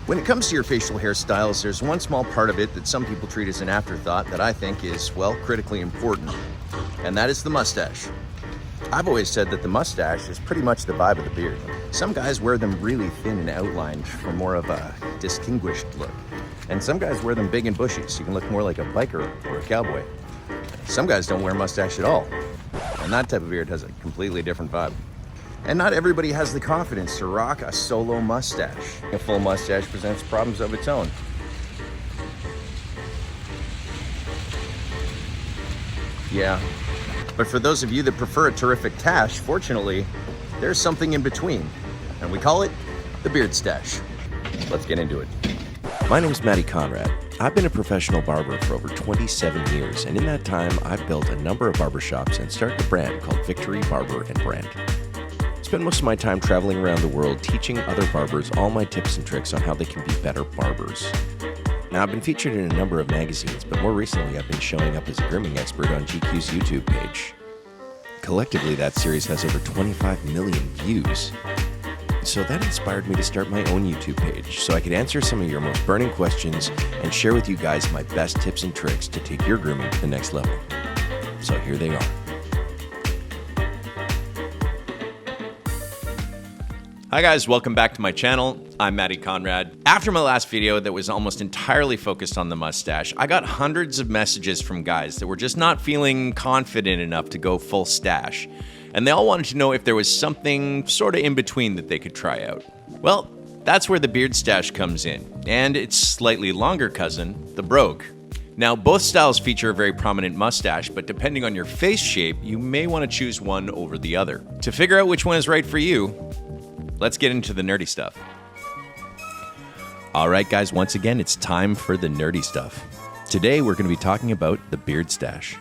When it comes to your facial hairstyles, there's one small part of it that some people treat as an afterthought that I think is, well, critically important, and that is the mustache. I've always said that the mustache is pretty much the vibe of the beard. Some guys wear them really thin and outlined for more of a distinguished look, and some guys wear them big and bushy so you can look more like a biker or a cowboy. Some guys don't wear mustache at all, and that type of beard has a completely different vibe. And not everybody has the confidence to rock a solo mustache. A full mustache presents problems of its own. Yeah, but for those of you that prefer a terrific tash, fortunately, there's something in between, and we call it the Beardstache. Let's get into it. My name's Matty Conrad. I've been a professional barber for over 27 years, and in that time, I've built a number of barbershops and started a brand called Victory Barber and Brand. I spend most of my time traveling around the world teaching other barbers all my tips and tricks on how they can be better barbers. Now, I've been featured in a number of magazines, but more recently I've been showing up as a grooming expert on GQ's YouTube page. Collectively, that series has over 25 million views. So that inspired me to start my own YouTube page so I could answer some of your most burning questions and share with you guys my best tips and tricks to take your grooming to the next level. So here they are. Hi guys, welcome back to my channel. I'm Matty Conrad. After my last video that was almost entirely focused on the mustache, I got hundreds of messages from guys that were just not feeling confident enough to go full stash. And they all wanted to know if there was something sort of in between that they could try out. Well, that's where the Beardstache comes in, and its slightly longer cousin, the Brogue. Now, both styles feature a very prominent mustache, but depending on your face shape, you may want to choose one over the other. To figure out which one is right for you, let's get into the nerdy stuff. All right, guys, once again, it's time for the nerdy stuff. Today, we're going to be talking about the Beardstache.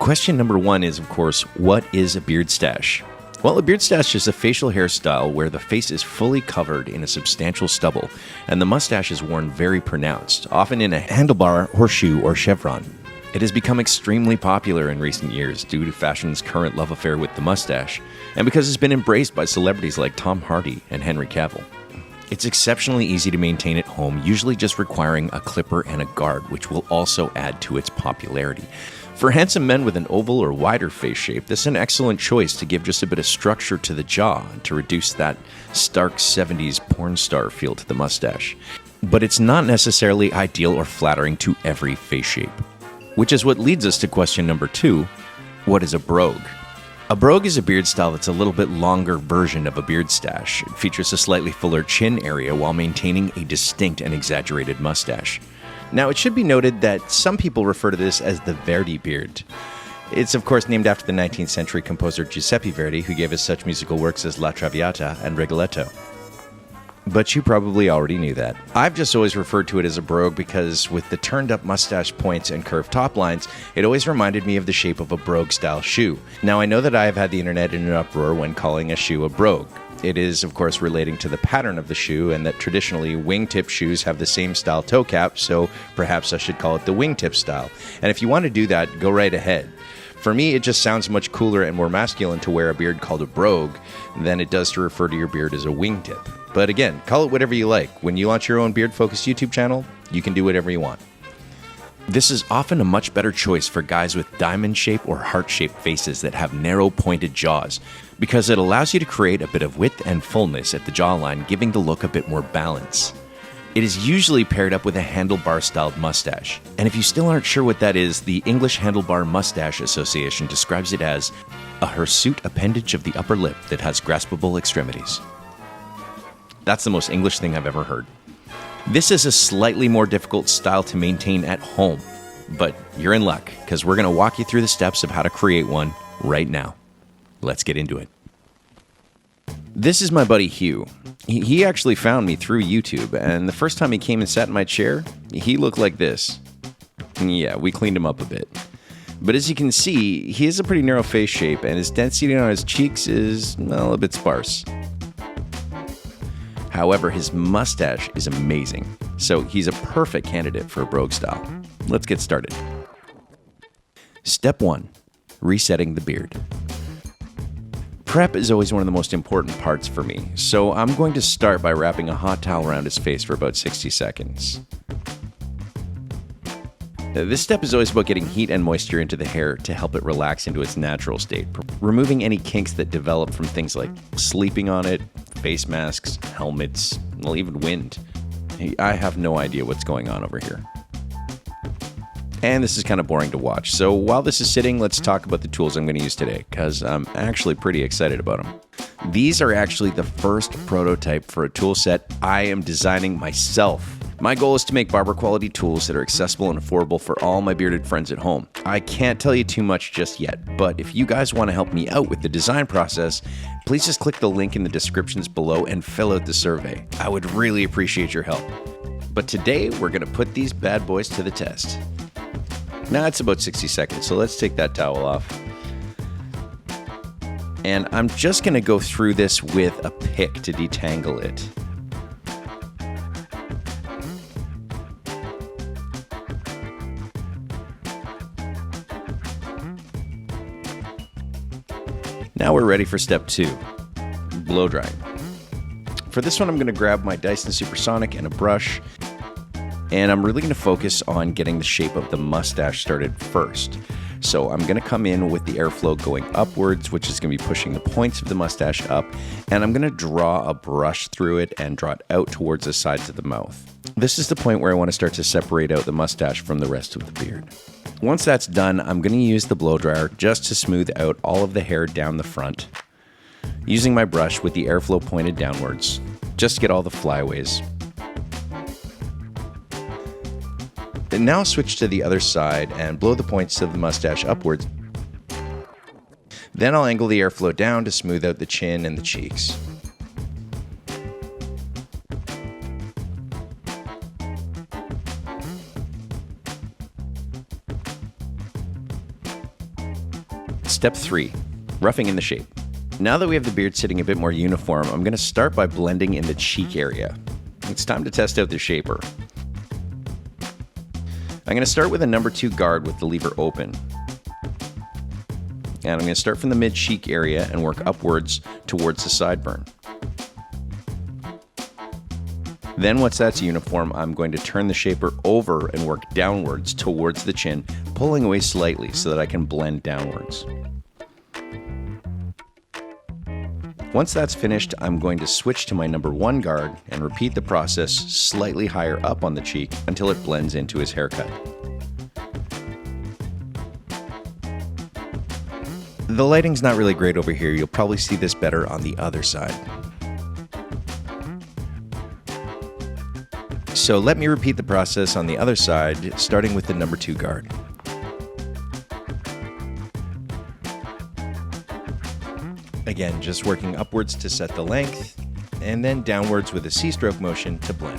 Question number one is, of course, what is a Beardstache? Well, a Beardstache is a facial hairstyle where the face is fully covered in a substantial stubble, and the mustache is worn very pronounced, often in a handlebar, horseshoe, or chevron. It has become extremely popular in recent years due to fashion's current love affair with the mustache, and because it's been embraced by celebrities like Tom Hardy and Henry Cavill. It's exceptionally easy to maintain at home, usually just requiring a clipper and a guard, which will also add to its popularity. For handsome men with an oval or wider face shape, this is an excellent choice to give just a bit of structure to the jaw and to reduce that stark 70s porn star feel to the mustache. But it's not necessarily ideal or flattering to every face shape. Which is what leads us to question number two, what is a brogue? A brogue is a beard style that's a little bit longer version of a beardstache. It features a slightly fuller chin area while maintaining a distinct and exaggerated mustache. Now, it should be noted that some people refer to this as the Verdi beard. It's, of course, named after the 19th century composer Giuseppe Verdi, who gave us such musical works as La Traviata and Rigoletto. But you probably already knew that. I've just always referred to it as a brogue because with the turned up mustache points and curved top lines, it always reminded me of the shape of a brogue style shoe. Now, I know that I have had the internet in an uproar when calling a shoe a brogue. It is, of course, relating to the pattern of the shoe and that traditionally wingtip shoes have the same style toe cap, so perhaps I should call it the wingtip style. And if you want to do that, go right ahead. For me, it just sounds much cooler and more masculine to wear a beard called a brogue than it does to refer to your beard as a wingtip. But again, call it whatever you like. When you launch your own beard-focused YouTube channel, you can do whatever you want. This is often a much better choice for guys with diamond-shaped or heart-shaped faces that have narrow, pointed jaws, because it allows you to create a bit of width and fullness at the jawline, giving the look a bit more balance. It is usually paired up with a handlebar-styled mustache, and if you still aren't sure what that is, the English Handlebar Mustache Association describes it as a hirsute appendage of the upper lip that has graspable extremities. That's the most English thing I've ever heard. This is a slightly more difficult style to maintain at home, but you're in luck because we're going to walk you through the steps of how to create one right now. Let's get into it. This is my buddy Hugh. He actually found me through YouTube, and the first time he came and sat in my chair, he looked like this. Yeah, we cleaned him up a bit. But as you can see, he has a pretty narrow face shape, and his density on his cheeks is, well, a bit sparse. However, his mustache is amazing, so he's a perfect candidate for a brogue style. Let's get started. Step 1. Resetting the beard. Prep is always one of the most important parts for me, so I'm going to start by wrapping a hot towel around his face for about 60 seconds. This step is always about getting heat and moisture into the hair to help it relax into its natural state, removing any kinks that develop from things like sleeping on it, face masks, helmets, well, even wind. I have no idea what's going on over here. And this is kind of boring to watch, so while this is sitting, let's talk about the tools I'm going to use today, because I'm actually pretty excited about them. These are actually the first prototype for a tool set I am designing myself. My goal is to make barber quality tools that are accessible and affordable for all my bearded friends at home. I can't tell you too much just yet, but if you guys want to help me out with the design process, please just click the link in the descriptions below and fill out the survey. I would really appreciate your help. But today, we're going to put these bad boys to the test. Now it's about 60 seconds, so let's take that towel off. And I'm just going to go through this with a pick to detangle it. Now we're ready for step 2, blow drying. For this one, I'm going to grab my Dyson Supersonic and a brush, and I'm really going to focus on getting the shape of the mustache started first. So I'm going to come in with the airflow going upwards, which is going to be pushing the points of the mustache up, and I'm going to draw a brush through it and draw it out towards the sides of the mouth. This is the point where I want to start to separate out the mustache from the rest of the beard. Once that's done, I'm going to use the blow dryer just to smooth out all of the hair down the front, using my brush with the airflow pointed downwards, just to get all the flyaways. And now switch to the other side and blow the points of the mustache upwards. Then I'll angle the airflow down to smooth out the chin and the cheeks. Step 3, roughing in the shape. Now that we have the beard sitting a bit more uniform, I'm going to start by blending in the cheek area. It's time to test out the shaper. I'm going to start with a number 2 guard with the lever open. And I'm going to start from the mid-cheek area and work upwards towards the sideburn. Then once that's uniform, I'm going to turn the shaper over and work downwards towards the chin, pulling away slightly so that I can blend downwards. Once that's finished, I'm going to switch to my number 1 guard and repeat the process slightly higher up on the cheek until it blends into his haircut. The lighting's not really great over here. You'll probably see this better on the other side. So let me repeat the process on the other side, starting with the number 2 guard. Again, just working upwards to set the length, and then downwards with a C-stroke motion to blend.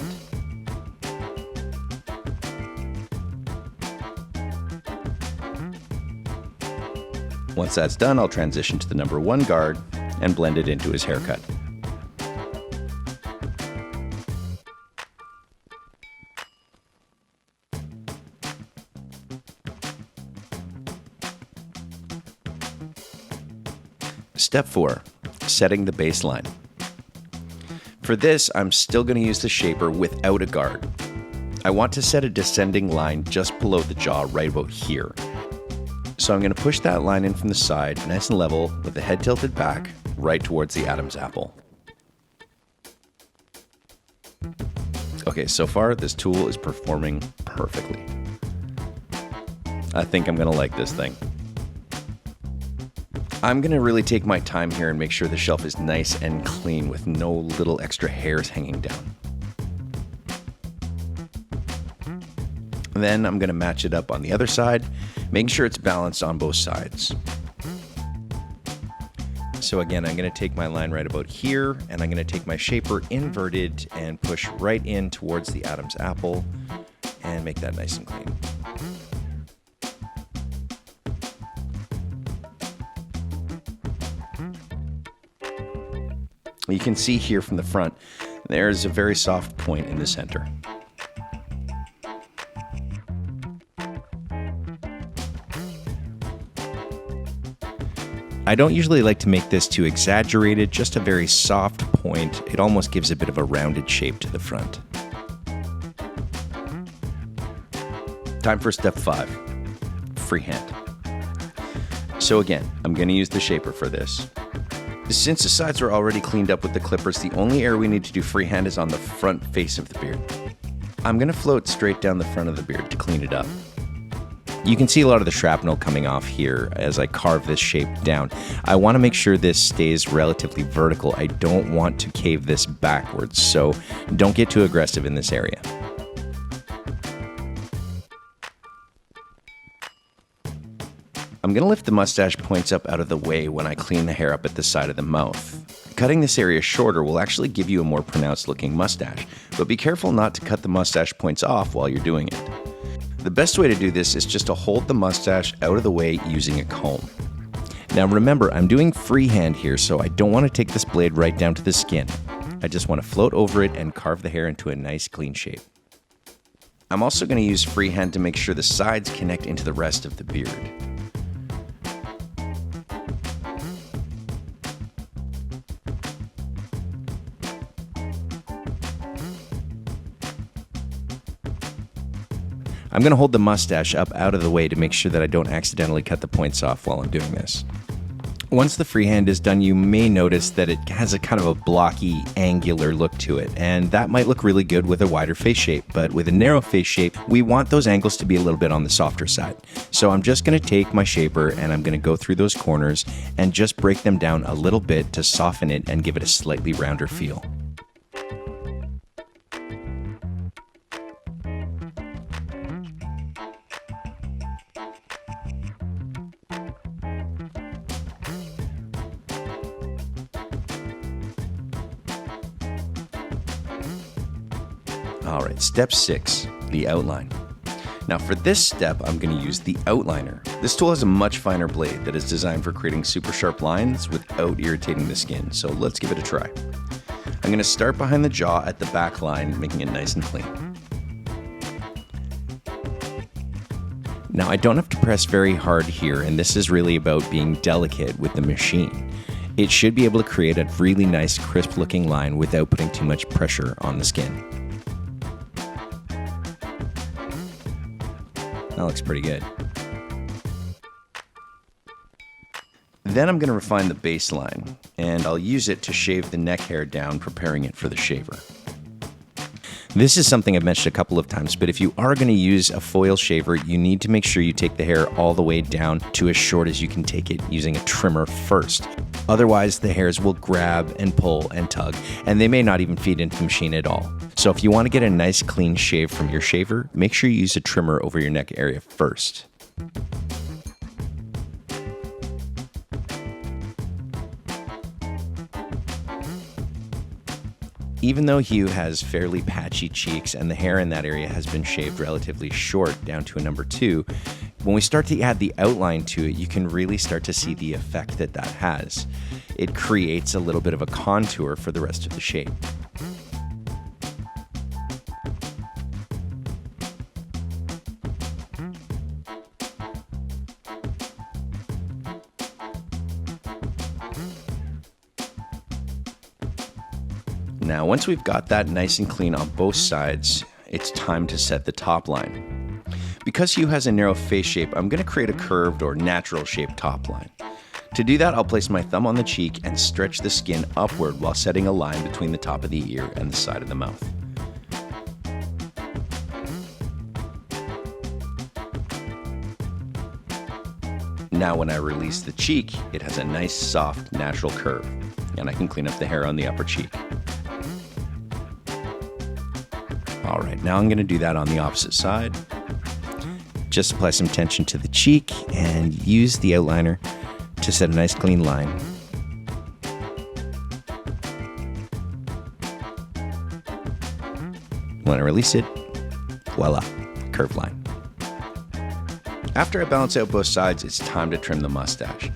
Once that's done, I'll transition to the number 1 guard and blend it into his haircut. Step 4, setting the baseline. For this, I'm still going to use the shaper without a guard. I want to set a descending line just below the jaw right about here. So I'm going to push that line in from the side, nice and level, with the head tilted back, right towards the Adam's apple. Okay, so far this tool is performing perfectly. I think I'm going to like this thing. I'm going to really take my time here and make sure the shelf is nice and clean with no little extra hairs hanging down. Then I'm going to match it up on the other side, making sure it's balanced on both sides. So again, I'm going to take my line right about here, and I'm going to take my shaper inverted and push right in towards the Adam's apple and make that nice and clean. You can see here from the front, there's a very soft point in the center. I don't usually like to make this too exaggerated, just a very soft point. It almost gives a bit of a rounded shape to the front. Time for step 5, freehand. So again, I'm going to use the shaper for this. Since the sides are already cleaned up with the clippers, the only area we need to do freehand is on the front face of the beard. I'm going to float straight down the front of the beard to clean it up. You can see a lot of the shrapnel coming off here as I carve this shape down. I want to make sure this stays relatively vertical. I don't want to cave this backwards, so don't get too aggressive in this area. I'm going to lift the mustache points up out of the way when I clean the hair up at the side of the mouth. Cutting this area shorter will actually give you a more pronounced looking mustache, but be careful not to cut the mustache points off while you're doing it. The best way to do this is just to hold the mustache out of the way using a comb. Now remember, I'm doing freehand here, so I don't want to take this blade right down to the skin. I just want to float over it and carve the hair into a nice clean shape. I'm also going to use freehand to make sure the sides connect into the rest of the beard. I'm going to hold the mustache up out of the way to make sure that I don't accidentally cut the points off while I'm doing this. Once the freehand is done, you may notice that it has a kind of a blocky, angular look to it, and that might look really good with a wider face shape, but with a narrow face shape, we want those angles to be a little bit on the softer side. So I'm just going to take my shaper and I'm going to go through those corners and just break them down a little bit to soften it and give it a slightly rounder feel. All right, step 6, the outline. Now for this step, I'm going to use the outliner. This tool has a much finer blade that is designed for creating super sharp lines without irritating the skin, so let's give it a try. I'm going to start behind the jaw at the back line, making it nice and clean. Now I don't have to press very hard here, and this is really about being delicate with the machine. It should be able to create a really nice crisp looking line without putting too much pressure on the skin. That looks pretty good. Then I'm going to refine the baseline, and I'll use it to shave the neck hair down, preparing it for the shaver. This is something I've mentioned a couple of times, but if you are going to use a foil shaver, you need to make sure you take the hair all the way down to as short as you can take it using a trimmer first. Otherwise, the hairs will grab and pull and tug, and they may not even feed into the machine at all. So if you want to get a nice clean shave from your shaver, make sure you use a trimmer over your neck area first. Even though Hugh has fairly patchy cheeks and the hair in that area has been shaved relatively short down to a number 2, when we start to add the outline to it, you can really start to see the effect that that has. It creates a little bit of a contour for the rest of the shape. Now, once we've got that nice and clean on both sides, it's time to set the top line. Because Hugh has a narrow face shape, I'm going to create a curved or natural shaped top line. To do that, I'll place my thumb on the cheek and stretch the skin upward while setting a line between the top of the ear and the side of the mouth. Now when I release the cheek, it has a nice, soft, natural curve, and I can clean up the hair on the upper cheek. All right, now I'm going to do that on the opposite side. Just apply some tension to the cheek and use the outliner to set a nice clean line. When I release it, voila, curved line. After I balance out both sides, it's time to trim the mustache.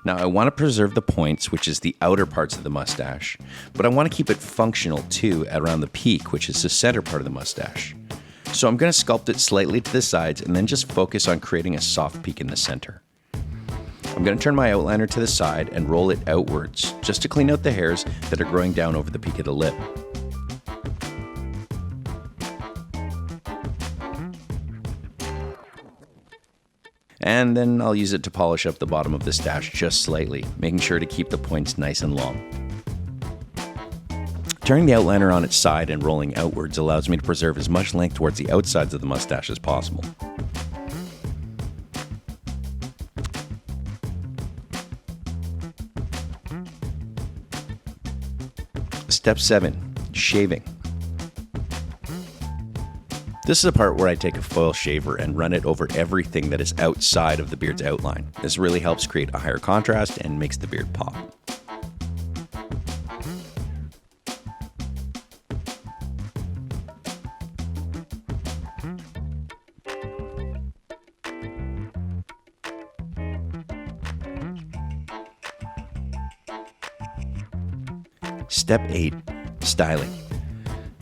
Now I want to preserve the points, which is the outer parts of the mustache, but I want to keep it functional too at around the peak, which is the center part of the mustache. So I'm going to sculpt it slightly to the sides and then just focus on creating a soft peak in the center. I'm going to turn my outliner to the side and roll it outwards, just to clean out the hairs that are growing down over the peak of the lip. And then I'll use it to polish up the bottom of the stache just slightly, making sure to keep the points nice and long. Turning the outliner on its side and rolling outwards allows me to preserve as much length towards the outsides of the mustache as possible. Step 7. Shaving. This is a part where I take a foil shaver and run it over everything that is outside of the beard's outline. This really helps create a higher contrast and makes the beard pop. Step 8. Styling.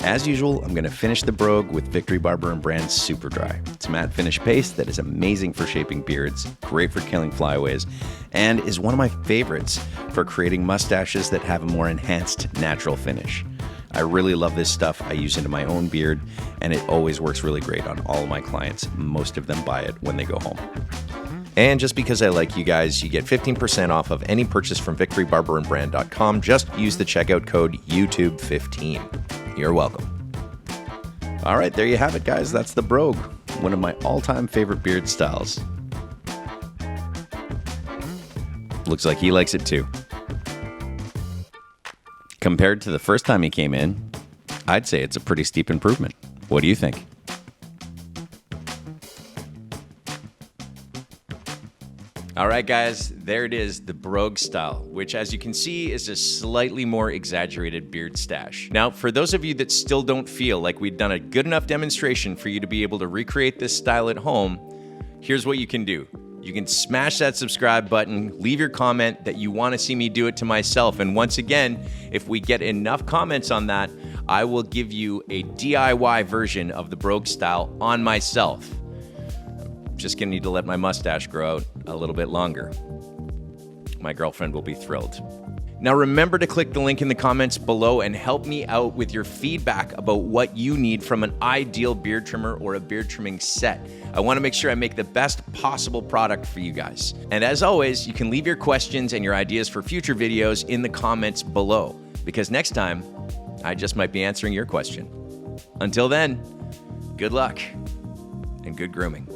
As usual, I'm going to finish the brogue with Victory Barber & Brand's Super Dry. It's a matte finish paste that is amazing for shaping beards, great for killing flyaways, and is one of my favorites for creating mustaches that have a more enhanced natural finish. I really love this stuff. I use it in my own beard, and it always works really great on all of my clients. Most of them buy it when they go home. And just because I like you guys, you get 15% off of any purchase from victorybarberandbrand.com. Just use the checkout code YouTube15. You're welcome. All right, there you have it, guys. That's the brogue, one of my all-time favorite beard styles. Looks like he likes it too. Compared to the first time he came in, I'd say it's a pretty steep improvement. What do you think? All right, guys, there it is, the brogue style, which as you can see is a slightly more exaggerated beard stache. Now, for those of you that still don't feel like we've done a good enough demonstration for you to be able to recreate this style at home, here's what you can do. You can smash that subscribe button, leave your comment that you want to see me do it to myself, and once again, if we get enough comments on that, I will give you a DIY version of the brogue style on myself. Just gonna need to let my mustache grow out a little bit longer. My girlfriend will be thrilled. Now remember to click the link in the comments below and help me out with your feedback about what you need from an ideal beard trimmer or a beard trimming set. I wanna make sure I make the best possible product for you guys. And as always, you can leave your questions and your ideas for future videos in the comments below, because next time, I just might be answering your question. Until then, good luck and good grooming.